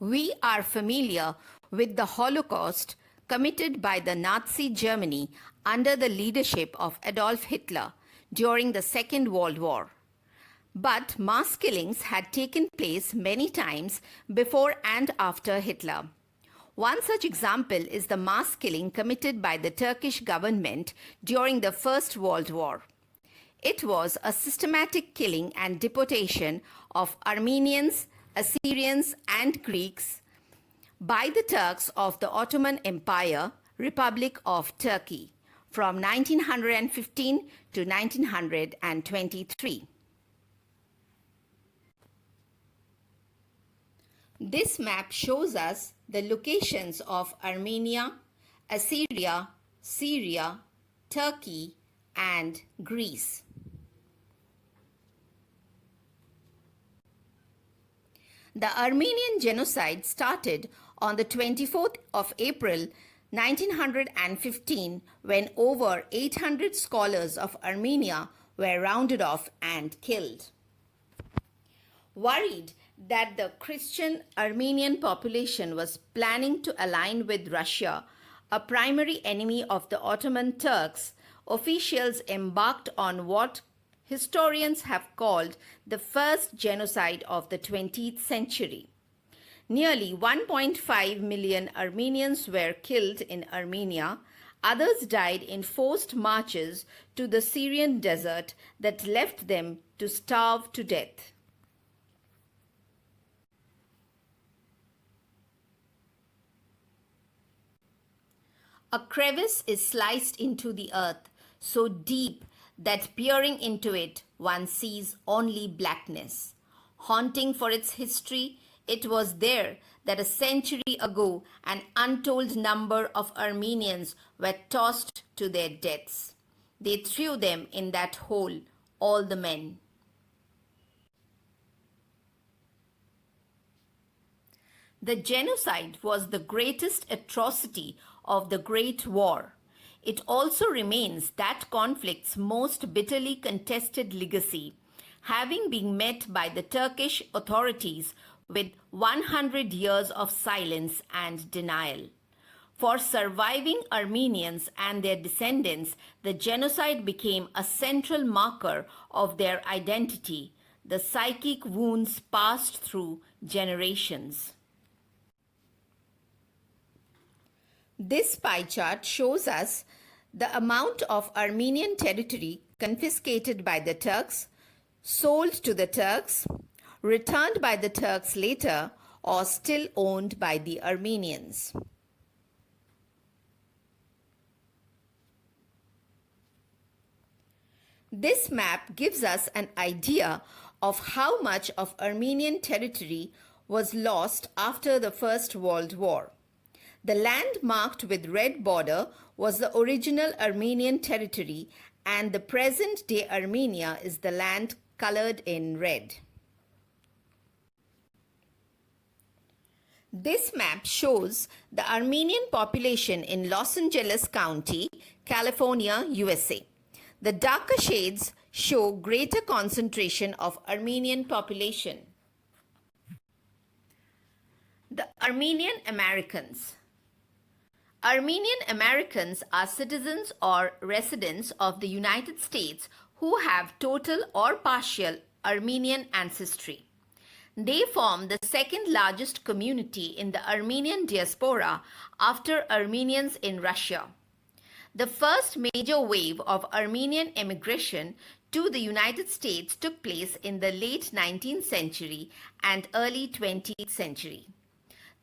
We are familiar with the Holocaust committed by the Nazi Germany under the leadership of Adolf Hitler during the Second World War. But mass killings had taken place many times before and after Hitler. One such example is the mass killing committed by the Turkish government during the First World War. It was a systematic killing and deportation of Armenians, Assyrians, and Greeks by the Turks of the Ottoman Empire, Republic of Turkey, from 1915 to 1923. This map shows us the locations of Armenia, Assyria, Syria, Turkey, and Greece. The Armenian genocide started on the 24th of April 1915 when over 800 scholars of Armenia were rounded off and killed. Worried that the Christian Armenian population was planning to align with Russia, a primary enemy of the Ottoman Turks, officials embarked on what historians have called the first genocide of the 20th century. Nearly 1.5 million Armenians were killed in Armenia. Others died in forced marches to the Syrian desert that left them to starve to death. A crevice is sliced into the earth so deep that peering into it one sees only blackness. Haunting for its history, it was there that a century ago an untold number of Armenians were tossed to their deaths. They threw them in that hole, all the men. The genocide was the greatest atrocity of the Great War. It also remains that conflict's most bitterly contested legacy, having been met by the Turkish authorities with 100 years of silence and denial. For surviving Armenians and their descendants, the genocide became a central marker of their identity, the psychic wounds passed through generations. This pie chart shows us the amount of Armenian territory confiscated by the Turks, sold to the Turks, returned by the Turks later, or still owned by the Armenians. This map gives us an idea of how much of Armenian territory was lost after the First World War. The land marked with red border was the original Armenian territory, and the present-day Armenia is the land colored in red. This map shows the Armenian population in Los Angeles County, California, USA. The darker shades show greater concentration of Armenian population. The Armenian Americans. Armenian Americans are citizens or residents of the United States who have total or partial Armenian ancestry. They form the second largest community in the Armenian diaspora after Armenians in Russia. The first major wave of Armenian immigration to the United States took place in the late 19th century and early 20th century.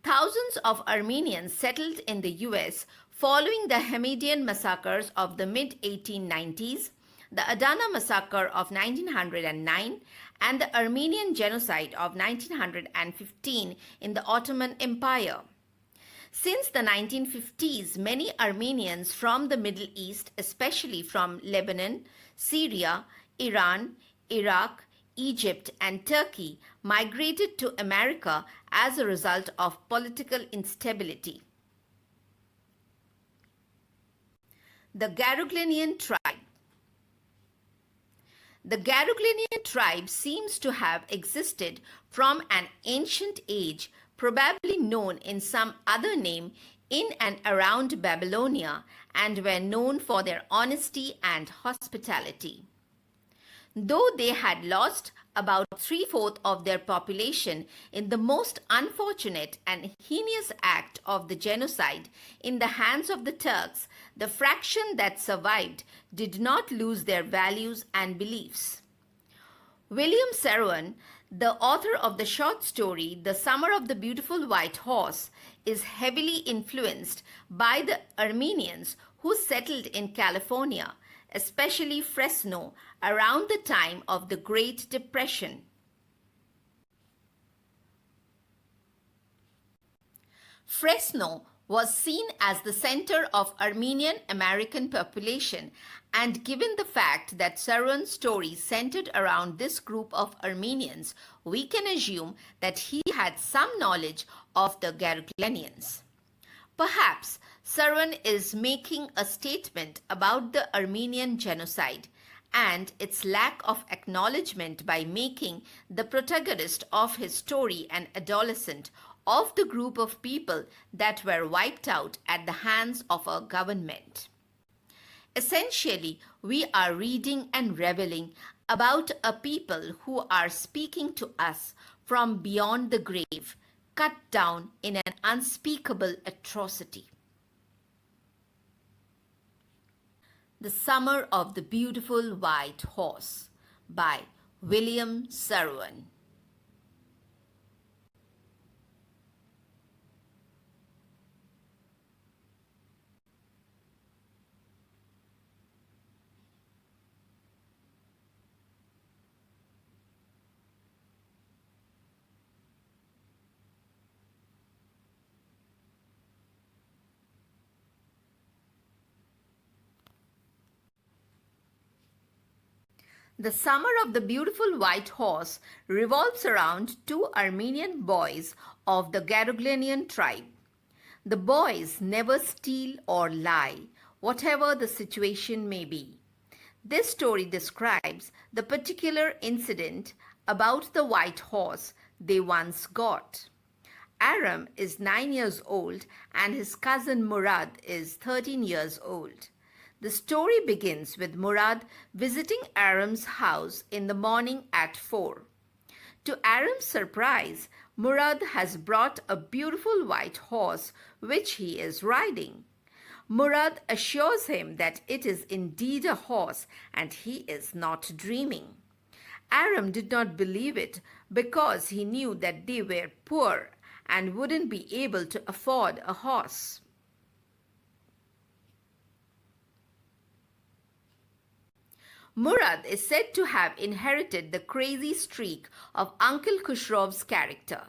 Thousands of Armenians settled in the US following the Hamidian massacres of the mid-1890s, the Adana massacre of 1909, and the Armenian genocide of 1915 in the Ottoman Empire. Since the 1950s, many Armenians from the Middle East, especially from Lebanon, Syria, Iran, Iraq, Egypt, and Turkey, migrated to America as a result of political instability. The Garuglinian tribe. The Garuglinian tribe seems to have existed from an ancient age probably known in some other name in and around Babylonia, and were known for their honesty and hospitality. Though they had lost about three-fourths of their population in the most unfortunate and heinous act of the genocide in the hands of the Turks, the fraction that survived did not lose their values and beliefs. William Saroyan, the author of the short story The Summer of the Beautiful White Horse, is heavily influenced by the Armenians who settled in California, especially Fresno, around the time of the Great Depression. Fresno was seen as the center of Armenian American population, and given the fact that Saroyan's story centered around this group of Armenians, we can assume that he had some knowledge of the Garuglanians. Perhaps Saroyan is making a statement about the Armenian genocide and its lack of acknowledgement by making the protagonist of his story an adolescent of the group of people that were wiped out at the hands of a government. Essentially, we are reading and reveling about a people who are speaking to us from beyond the grave, cut down in an unspeakable atrocity. The Summer of the Beautiful White Horse by William Saroyan. The Summer of the Beautiful White Horse revolves around two Armenian boys of the Garuglanian tribe. The boys never steal or lie, whatever the situation may be. This story describes the particular incident about the white horse they once got. Aram is 9 years old and his cousin Murad is 13 years old. The story begins with Murad visiting Aram's house in the morning at 4. To Aram's surprise, Murad has brought a beautiful white horse which he is riding. Murad assures him that it is indeed a horse and he is not dreaming. Aram did not believe it because he knew that they were poor and wouldn't be able to afford a horse. Murad is said to have inherited the crazy streak of Uncle Khusrov's character.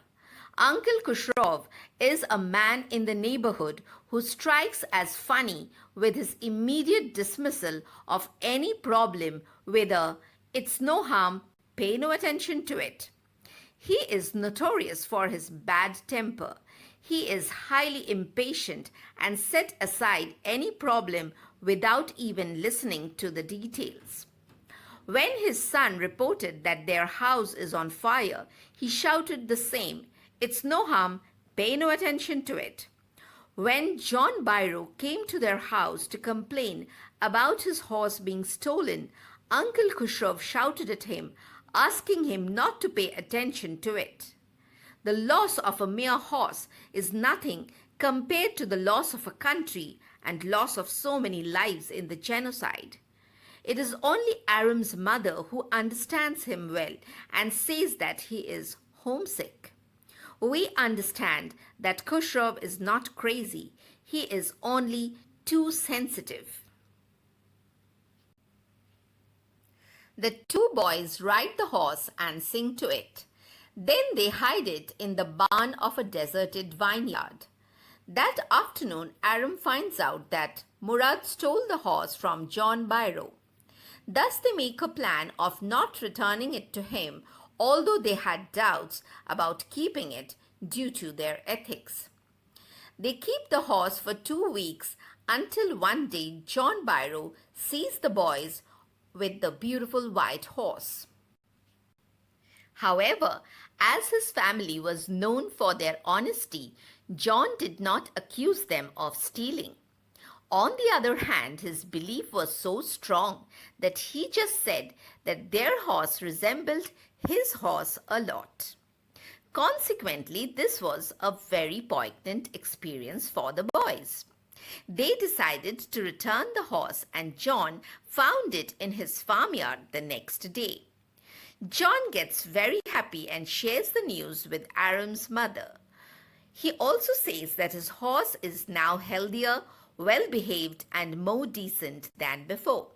Uncle Khusrov is a man in the neighborhood who strikes as funny with his immediate dismissal of any problem with a "it's no harm, pay no attention to it." He is notorious for his bad temper. He is highly impatient and set aside any problem without even listening to the details. When his son reported that their house is on fire, he shouted the same, "It's no harm, pay no attention to it." When John Byro came to their house to complain about his horse being stolen, Uncle Khusrov shouted at him, asking him not to pay attention to it. The loss of a mere horse is nothing compared to the loss of a country and loss of so many lives in the genocide. It is only Aram's mother who understands him well and says that he is homesick. We understand that Khusrov is not crazy. He is only too sensitive. The two boys ride the horse and sing to it. Then they hide it in the barn of a deserted vineyard. That afternoon, Aram finds out that Murad stole the horse from John Byro. Thus they make a plan of not returning it to him, although they had doubts about keeping it due to their ethics. They keep the horse for 2 weeks until one day John Byro sees the boys with the beautiful white horse. However, As his family was known for their honesty, John did not accuse them of stealing. On the other hand, his belief was so strong that he just said that their horse resembled his horse a lot. Consequently, this was a very poignant experience for the boys. They decided to return the horse, and John found it in his farmyard the next day. John gets very happy and shares the news with Aram's mother. He also says that his horse is now healthier, well behaved, and more decent than before.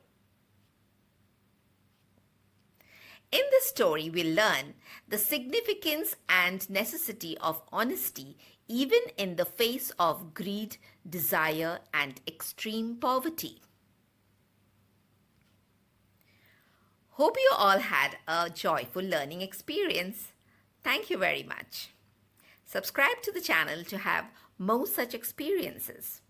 In this story, we learn the significance and necessity of honesty even in the face of greed, desire, and extreme poverty. Hope you all had a joyful learning experience. Thank you very much. Subscribe to the channel to have more such experiences.